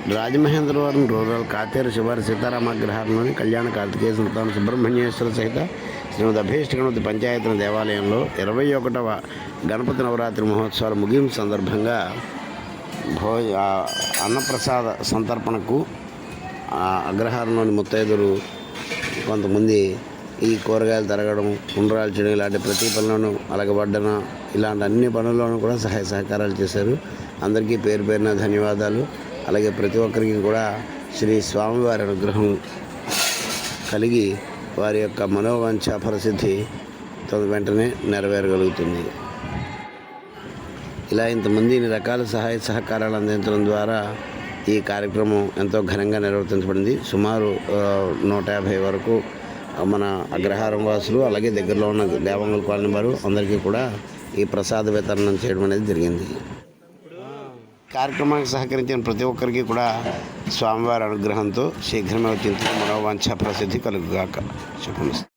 Rajamahendravaram rural Katheru శివారి సీతారామాగ్రహారంలోని కళ్యాణ కార్తికేయ సంతాన సుబ్రహ్మణ్యేశ్వర సహిత శ్రీమద్ అభీష్ట గణపతి పంచాయతన దేవాలయంలో 21వ గణపతి నవరాత్రి మహోత్సవాల ముగింపు సందర్భంగా అన్నప్రసాద సంతర్పణకు అగ్రహారంలోని ముత్తైదులు కొంతమంది ఈ కూరగాయలు తరగడం, ఉండ్రాలు చేయడం ఇలాంటి ప్రతి పనులను అలగబడ్డన ఇలాంటి అన్ని పనుల్లోనూ కూడా సహాయ సహకారాలు చేశారు. అందరికీ పేరు పేరున ధన్యవాదాలు. అలాగే ప్రతి ఒక్కరికి కూడా శ్రీ స్వామివారి అనుగ్రహం కలిగి వారి యొక్క మనోవాంఛ పరిస్థితి వెంటనే నెరవేరగలుగుతుంది. ఇలా ఇంతమంది ఇన్ని రకాల సహాయ సహకారాలు అందించడం ద్వారా ఈ కార్యక్రమం ఎంతో ఘనంగా నిర్వర్తించబడింది. సుమారు 150 వరకు మన అగ్రహారం వాసులు, అలాగే దగ్గరలో ఉన్న దేవంగుల కాలనీ వారు అందరికీ కూడా ఈ ప్రసాద వితరణం చేయడం అనేది జరిగింది. కార్యక్రమానికి సహకరించిన ప్రతి ఒక్కరికి కూడా స్వామివారి అనుగ్రహంతో శీఘ్రమే వచ్చిన మనోవాంఛ ప్రసిద్ధి కలుగుగాక. శుభమస్తు.